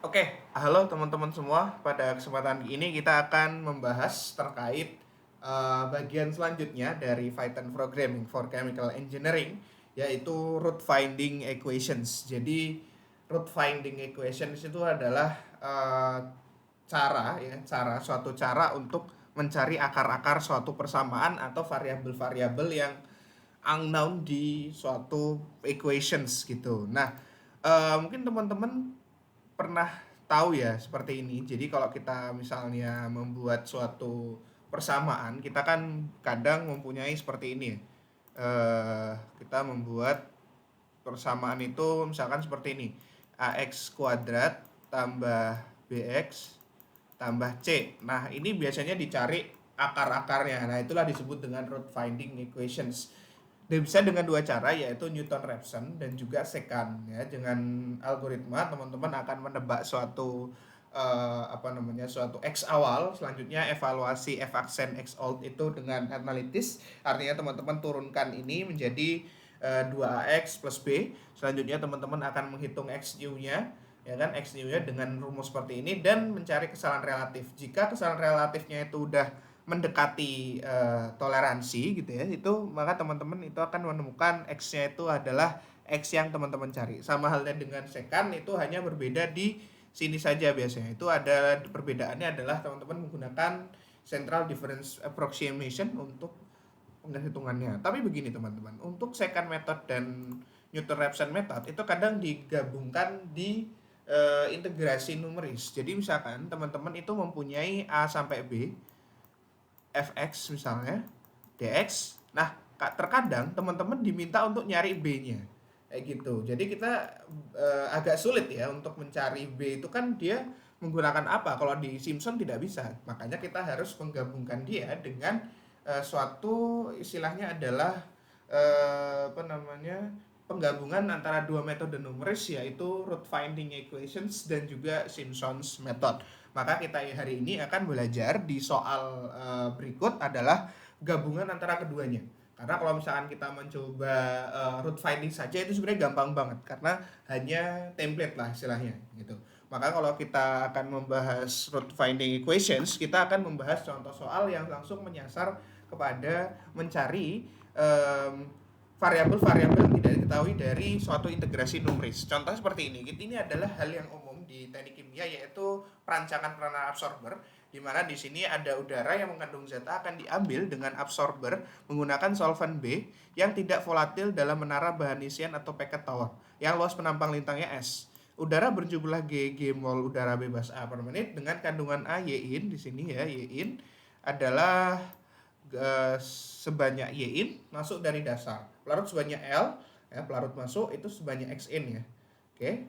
Oke, halo teman-teman semua. Pada kesempatan ini kita akan membahas terkait bagian selanjutnya dari Python Programming for Chemical Engineering, yaitu root finding equations. Jadi root finding equations itu adalah suatu cara untuk mencari akar-akar suatu persamaan atau variabel-variabel yang unknown di suatu equations gitu. Nah, mungkin teman-teman pernah tahu ya seperti ini. Jadi kalau kita misalnya membuat suatu persamaan, kita kan kadang mempunyai seperti ini ya. Kita membuat persamaan itu misalkan seperti ini. AX kuadrat tambah BX tambah C. Nah, ini biasanya dicari akar-akarnya. Nah, itulah disebut dengan root finding equations. Dan bisa dengan dua cara, yaitu Newton-Raphson dan juga secant ya. Dengan algoritma teman-teman akan menebak suatu suatu x awal, selanjutnya evaluasi f aksen x old itu dengan analitis. Artinya teman-teman turunkan ini menjadi 2ax plus b. Selanjutnya teman-teman akan menghitung x new-nya, ya kan, x new-nya dengan rumus seperti ini dan mencari kesalahan relatif. Jika kesalahan relatifnya itu udah mendekati toleransi gitu ya, itu maka teman-teman itu akan menemukan x-nya itu adalah x yang teman-teman cari. Sama halnya dengan secant, itu hanya berbeda di sini saja. Biasanya itu ada perbedaannya adalah teman-teman menggunakan central difference approximation untuk penghitungannya. Tapi begini teman-teman, untuk secant method dan Newton-Raphson method itu kadang digabungkan di integrasi numeris. Jadi misalkan teman-teman itu mempunyai A sampai B, fx misalnya, dx. Nah, terkadang teman-teman diminta untuk nyari b-nya. Kayak gitu. Jadi kita agak sulit ya untuk mencari b itu, kan dia menggunakan apa? Kalau di Simpson tidak bisa. Makanya kita harus menggabungkan dia dengan suatu istilahnya adalah penggabungan antara dua metode numeris, yaitu root finding equations dan juga Simpson's method. Maka kita hari ini akan belajar di soal berikut adalah gabungan antara keduanya. Karena kalau misalkan kita mencoba root finding saja itu sebenarnya gampang banget karena hanya template lah istilahnya gitu. Maka kalau kita akan membahas root finding equations, kita akan membahas contoh soal yang langsung menyasar kepada mencari variabel-variabel yang tidak diketahui dari suatu integrasi numeris. Contoh seperti ini. Ini adalah hal yang umum di teknik kimia, yaitu perancangan peranan absorber, di mana di sini ada udara yang mengandung zat akan diambil dengan absorber menggunakan solvent B yang tidak volatil dalam menara bahan isian atau packet tower yang luas penampang lintangnya S. Udara berjumlah G mol udara bebas A per menit dengan kandungan A Yin di sini ya, Yin adalah sebanyak Yin masuk dari dasar. Pelarut sebanyak L ya, pelarut masuk itu sebanyak Xin ya. Oke.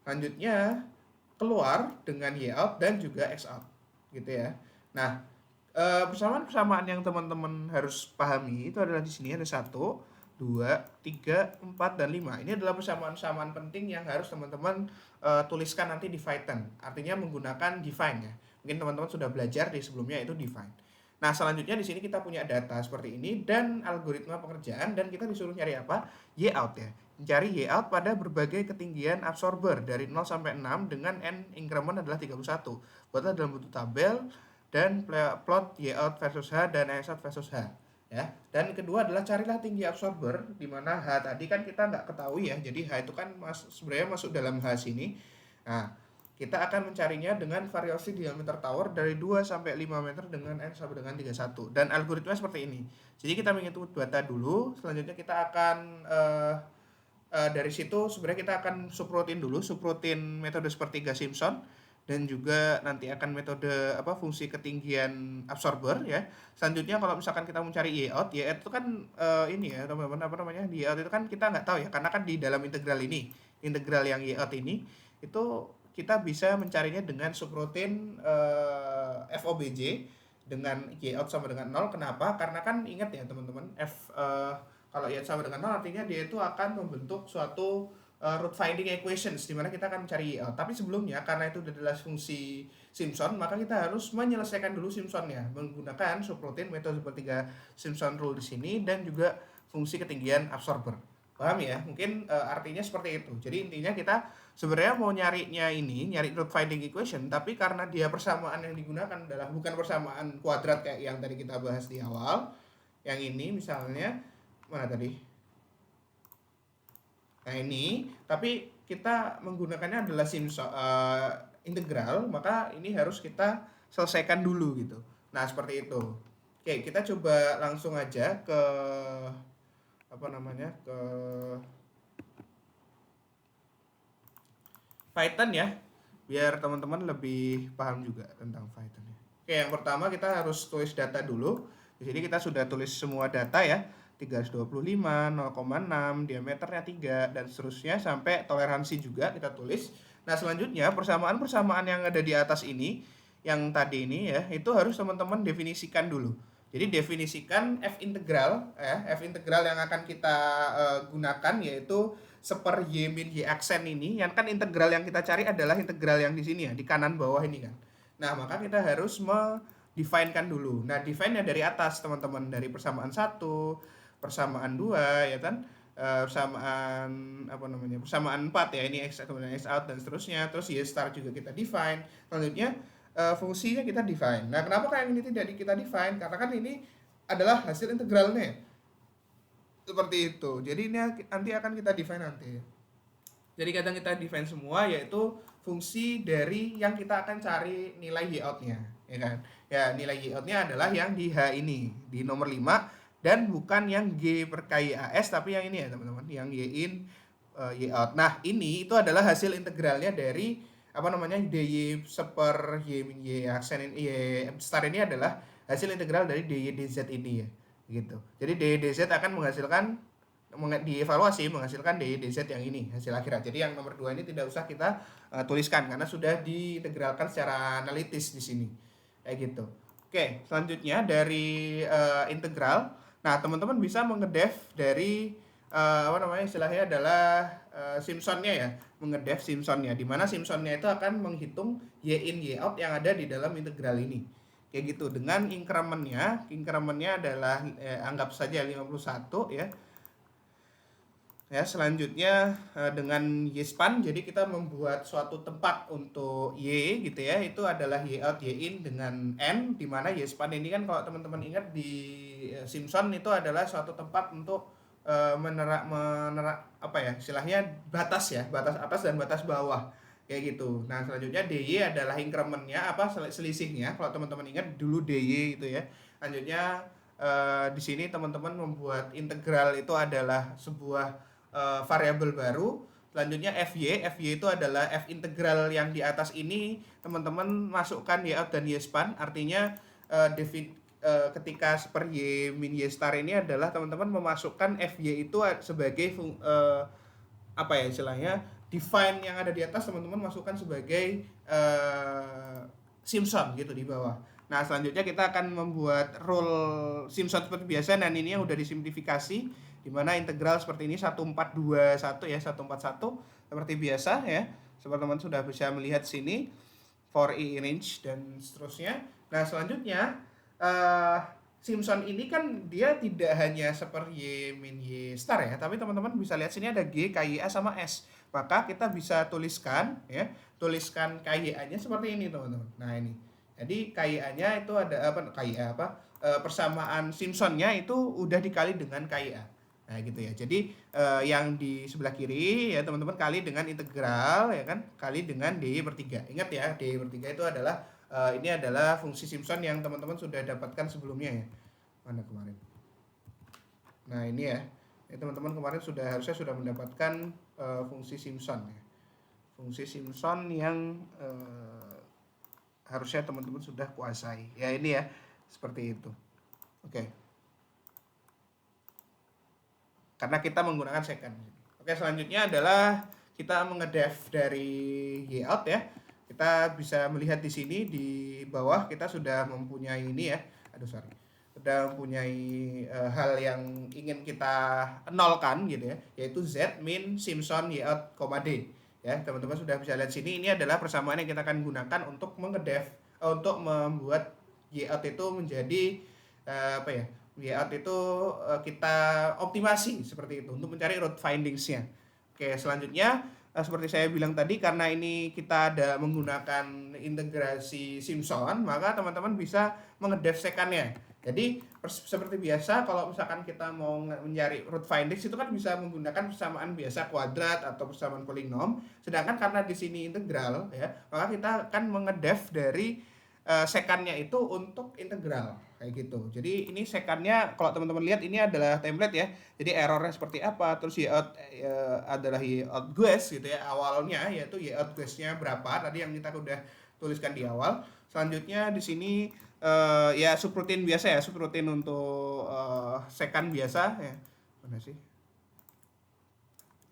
Selanjutnya keluar dengan Y out dan juga X out gitu ya. Nah, persamaan-persamaan yang teman-teman harus pahami itu adalah di sini ada 1, 2, 3, 4 dan 5. Ini adalah persamaan-persamaan penting yang harus teman-teman tuliskan nanti di Python. Artinya menggunakan define ya. Mungkin teman-teman sudah belajar di sebelumnya itu define. Nah, selanjutnya di sini kita punya data seperti ini dan algoritma pengerjaan, dan kita disuruh nyari apa? Y out ya. Mencari Y out pada berbagai ketinggian absorber dari 0 sampai 6 dengan N increment adalah 31. Buatlah dalam bentuk tabel dan plot Y out versus H dan X out versus H ya. Dan kedua adalah carilah tinggi absorber, di mana H tadi kan kita nggak ketahui ya. Jadi H itu kan sebenarnya masuk dalam H sini. Nah, kita akan mencarinya dengan variasi diameter tower dari 2 sampai 5 meter dengan N sampai dengan 31. Dan algoritma seperti ini. Jadi kita menghitung data dulu, selanjutnya kita akan dari situ sebenarnya kita akan subrutin metode sepertiga Simpson, dan juga nanti akan metode fungsi ketinggian absorber ya. Selanjutnya kalau misalkan kita mencari Y out itu kan ini ya teman-teman, Y out itu kan kita nggak tahu ya, karena kan di dalam integral ini, integral yang Y out ini itu kita bisa mencarinya dengan subrutin FOBJ dengan Y out sama dengan 0. Kenapa? Karena kan ingat ya teman-teman, kalau Y out sama dengan 0 artinya dia itu akan membentuk suatu root finding equations di mana kita akan mencari Y out. Tapi sebelumnya, karena itu adalah fungsi Simpson, maka kita harus menyelesaikan dulu Simpsonnya menggunakan subrutin metode sepertiga Simpson rule di sini dan juga fungsi ketinggian absorber. Paham ya? Mungkin artinya seperti itu. Jadi intinya kita sebenarnya mau nyarinya ini, nyari root finding equation, tapi karena dia persamaan yang digunakan adalah bukan persamaan kuadrat kayak yang tadi kita bahas di awal. Yang ini misalnya mana tadi? Nah ini, tapi kita menggunakannya adalah integral, maka ini harus kita selesaikan dulu gitu. Nah seperti itu. Oke, kita coba langsung aja ke apa namanya, ke Python ya, biar teman-teman lebih paham juga tentang Python ya. Oke, yang pertama kita harus tulis data dulu. Di sini kita sudah tulis semua data ya, 325, 0,6, diameternya 3, dan seterusnya sampai toleransi juga kita tulis. Nah, selanjutnya persamaan-persamaan yang ada di atas ini, yang tadi ini ya, itu harus teman-teman definisikan dulu. Jadi definisikan F integral ya, F integral yang akan kita gunakan yaitu seper y min y aksen ini, yang kan integral yang kita cari adalah integral yang di sini ya, di kanan bawah ini kan. Nah, maka kita harus define-kan dulu. Nah, define-nya dari atas teman-teman, dari persamaan 1, persamaan 2 ya kan, persamaan apa namanya, persamaan 4 ya, ini x kemudian x out dan seterusnya. Terus y star juga kita define. Selanjutnya fungsinya kita define. Nah, kenapa kayak ini tidak kita define? Karena kan ini adalah hasil integralnya. Seperti itu. Jadi ini nanti akan kita define nanti. Jadi kadang kita define semua, yaitu fungsi dari yang kita akan cari nilai y out-nya, ya kan? Ya, nilai y out-nya adalah yang di H ini, di nomor 5, dan bukan yang G per K AS, tapi yang ini ya teman-teman, yang y in, y out. Nah, ini itu adalah hasil integralnya dari apa namanya, dy seper y min y aksen ini, y star ini adalah hasil integral dari dy dz ini ya, gitu. Jadi dy dz akan menghasilkan, dievaluasi menghasilkan dy dz yang ini hasil akhirat. Jadi yang nomor 2 ini tidak usah kita tuliskan karena sudah diintegralkan secara analitis di sini. Kayak gitu. Oke, selanjutnya dari integral. Nah, teman-teman bisa mengedef dari apa namanya, istilahnya adalah Simpsonnya ya, mengedef Simpsonnya, di mana Simpsonnya itu akan menghitung y in y out yang ada di dalam integral ini. Kayak gitu, dengan incrementnya adalah anggap saja 51 ya. Ya, selanjutnya dengan y-span, jadi kita membuat suatu tempat untuk y gitu ya, itu adalah y out y in dengan n, di mana y-span ini kan kalau teman-teman ingat di Simpson itu adalah suatu tempat untuk menerak apa ya, istilahnya batas ya, batas atas dan batas bawah kayak gitu. Nah, selanjutnya dy adalah incrementnya, apa, selisihnya kalau teman-teman ingat dulu dy gitu ya. Selanjutnya di sini teman-teman membuat integral itu adalah sebuah variabel baru. Selanjutnya fy itu adalah f integral yang di atas ini teman-teman masukkan y out dan y span, artinya ketika seper y min y star ini adalah teman-teman memasukkan fy itu sebagai apa ya istilahnya, define yang ada di atas teman-teman masukkan sebagai Simpson gitu di bawah. Nah, selanjutnya kita akan membuat rule Simpson seperti biasa, dan ini yang udah disimplifikasi, di mana integral seperti ini 1421 ya, 141 seperti biasa ya. Seperti teman sudah bisa melihat sini for i range dan seterusnya. Nah, selanjutnya Simpson ini kan dia tidak hanya seperti y min y star ya, tapi teman-teman bisa lihat sini ada g, KYA sama s. Maka kita bisa tuliskan ya, tuliskan KYA-nya seperti ini teman-teman. Nah, ini. Jadi KYA-nya itu ada apa, KYA apa? Persamaan Simpson-nya itu udah dikali dengan KYA. Nah, gitu ya. Jadi yang di sebelah kiri ya teman-teman kali dengan integral ya kan, kali dengan dy per 3. Ingat ya, dy per 3 itu adalah ini adalah fungsi Simpson yang teman-teman sudah dapatkan sebelumnya ya. Mana kemarin? Nah, ini ya. Teman-teman kemarin harusnya sudah mendapatkan fungsi Simpson ya. Fungsi Simpson yang harusnya teman-teman sudah kuasai. Ya, ini ya. Seperti itu. Oke. Karena kita menggunakan second. Oke, selanjutnya adalah kita mengedef dari y out ya. Kita bisa melihat di sini di bawah kita sudah mempunyai ini ya. Sudah mempunyai hal yang ingin kita nolkan gitu ya, yaitu z min Simpson y out, d ya. Teman-teman sudah bisa lihat sini, ini adalah persamaan yang kita akan gunakan untuk mengedef, untuk membuat y out itu menjadi apa ya, Y out itu kita optimasi seperti itu untuk mencari root findings-nya. Oke, selanjutnya seperti saya bilang tadi, karena ini kita ada menggunakan integrasi Simpson, maka teman-teman bisa mengedef sekannya. Jadi seperti biasa, kalau misalkan kita mau mencari root findings itu kan bisa menggunakan persamaan biasa kuadrat atau persamaan polinom. Sedangkan karena di sini integral ya, maka kita akan mengedef dari sekannya itu untuk integral kayak gitu. Jadi ini sekannya kalau teman-teman lihat ini adalah template ya. Jadi errornya seperti apa, terus y out adalah y out guess gitu ya. Awalnya yaitu y out guess-nya berapa tadi yang kita udah tuliskan di awal. Selanjutnya di sini ya subroutine biasa ya, subroutine untuk sekan biasa ya. Mana sih?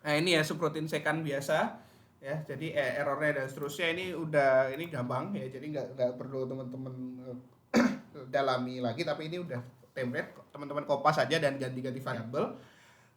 Nah, ini ya subroutine sekan biasa ya. Jadi errornya dan seterusnya ini gampang ya. Jadi nggak perlu teman-teman dalami lagi, tapi ini udah template, teman-teman kopas saja dan ganti-ganti variabel.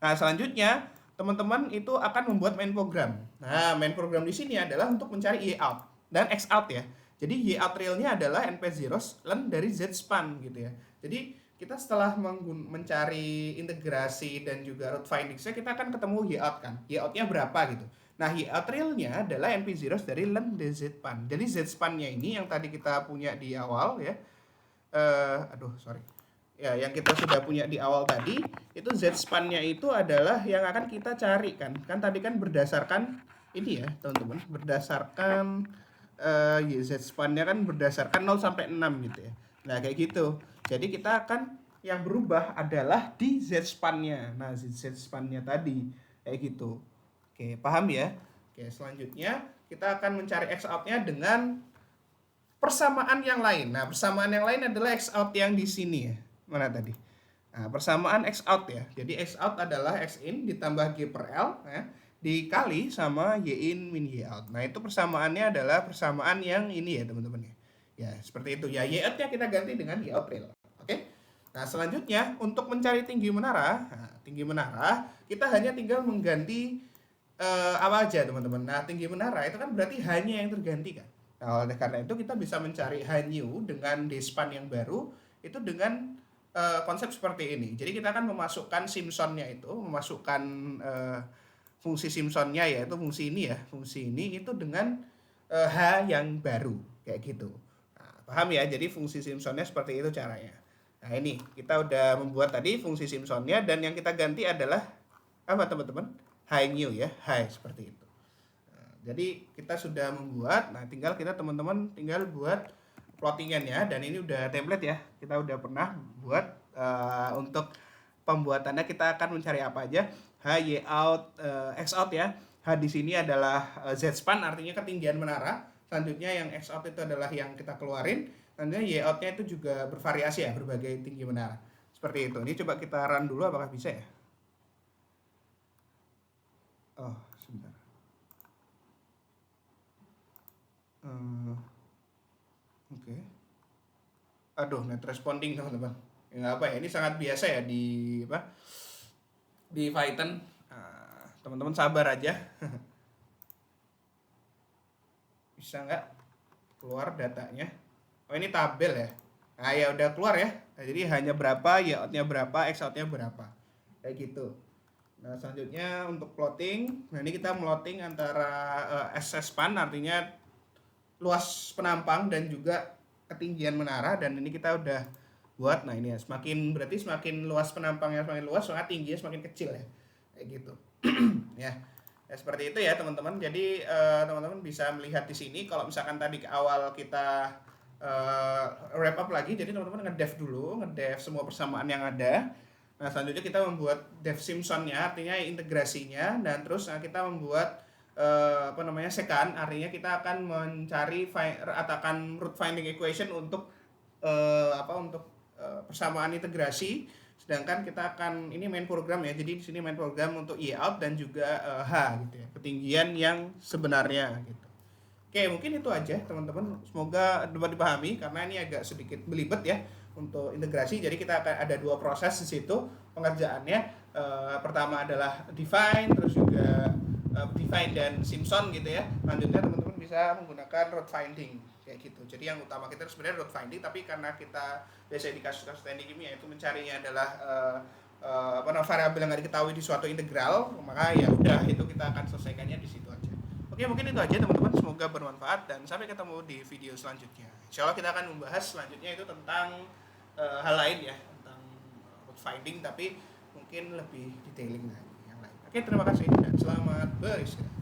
Nah, selanjutnya teman-teman itu akan membuat main program. Nah, main program di sini adalah untuk mencari y out dan x out ya. Jadi y out realnya adalah np0 len dari zspan gitu ya. Jadi kita setelah mencari integrasi dan juga root findings-nya, kita akan ketemu y out kan. Y out-nya berapa gitu. Nah, y out realnya adalah np0 dari len dzspan. Jadi zspan-nya ini yang tadi kita punya di awal ya. Ya, yang kita sudah punya di awal tadi, itu zspan-nya itu adalah yang akan kita cari kan. Kan tadi kan berdasarkan ini ya, teman-teman, berdasarkan zspan-nya kan berdasarkan 0 sampai 6 gitu ya. Nah, kayak gitu. Jadi kita akan yang berubah adalah di zspan-nya. Nah, zspan-nya tadi kayak gitu. Oke, paham ya? Oke, selanjutnya kita akan mencari x out-nya dengan persamaan yang lain. Nah, persamaan yang lain adalah x out yang di sini ya. Mana tadi? Nah, persamaan x out ya. Jadi x out adalah x in ditambah g per l ya, dikali sama y in min y out. Nah, itu persamaannya adalah persamaan yang ini ya, teman-teman ya. Ya, seperti itu. Ya, y out-nya kita ganti dengan y out real. Oke? Nah, selanjutnya untuk mencari tinggi menara, kita hanya tinggal mengganti apa aja, teman-teman. Nah, tinggi menara itu kan berarti hanya yang terganti kan. Nah, oleh karena itu kita bisa mencari Hanyu dengan despan yang baru itu dengan konsep seperti ini. Jadi kita akan memasukkan Simpson-nya itu, memasukkan fungsi Simpson-nya yaitu fungsi ini ya, fungsi ini itu dengan H yang baru kayak gitu. Nah, paham ya? Jadi fungsi Simpson-nya seperti itu caranya. Nah, ini kita udah membuat tadi fungsi Simpson-nya dan yang kita ganti adalah apa, teman-teman? Hanyu ya, Hai seperti itu. Jadi kita sudah membuat, nah tinggal kita teman-teman tinggal buat plottingannya dan ini udah template ya. Kita udah pernah buat untuk pembuatannya kita akan mencari apa aja. H, Y out, X out ya. H di sini adalah Z-span artinya ketinggian menara. Selanjutnya yang X out itu adalah yang kita keluarin. Selanjutnya Y out-nya itu juga bervariasi ya, berbagai tinggi menara. Seperti itu. Ini coba kita run dulu apakah bisa ya. Oh, sebentar. Oke. Aduh, net responding teman-teman. Ya apa ya, ini sangat biasa ya di apa? Di Python. Teman-teman sabar aja. Bisa nggak keluar datanya? Oh, ini tabel ya. Nah, ya udah keluar ya. Nah, jadi hanya berapa, y out-nya berapa, x out-nya berapa. Kayak gitu. Nah, selanjutnya untuk plotting. Nah, ini kita plotting antara zspan artinya luas penampang dan juga ketinggian menara, dan ini kita udah buat. Nah, ini ya, berarti semakin luas penampangnya semakin luas, maka tingginya semakin kecil ya. Kayak gitu. Ya. Ya, seperti itu ya, teman-teman. Jadi teman-teman bisa melihat di sini kalau misalkan tadi ke awal kita wrap up lagi, jadi teman-teman ngedev dulu, ngedev semua persamaan yang ada. Nah, selanjutnya kita membuat dev Simpson-nya, artinya integrasinya, dan terus kita membuat sekan, artinya kita akan mencari root finding equation untuk persamaan integrasi. Sedangkan kita akan, ini main program ya, jadi di sini main program untuk y out dan juga h gitu ya, ketinggian yang sebenarnya gitu. Oke, mungkin itu aja teman-teman, semoga dapat dipahami karena ini agak sedikit belibet ya untuk integrasi. Jadi kita akan ada dua proses di situ pengerjaannya. Pertama adalah define, terus juga define dan Simpson gitu ya. Lanjutnya teman-teman bisa bisa menggunakan route finding kayak gitu. Jadi yang utama kita sebenarnya route finding, tapi karena kita biasanya di kasus-kasus teknik kimia itu mencarinya adalah apa namanya variabel yang nggak diketahui di suatu integral, maka ya udah itu kita akan selesaikannya di situ aja. Oke, mungkin itu aja teman-teman, semoga bermanfaat dan sampai ketemu di video selanjutnya. Insya Allah kita akan membahas selanjutnya itu tentang hal lain ya, tentang route finding tapi mungkin lebih detailing lagi yang lain. Oke, terima kasih dan selamat beristirahat.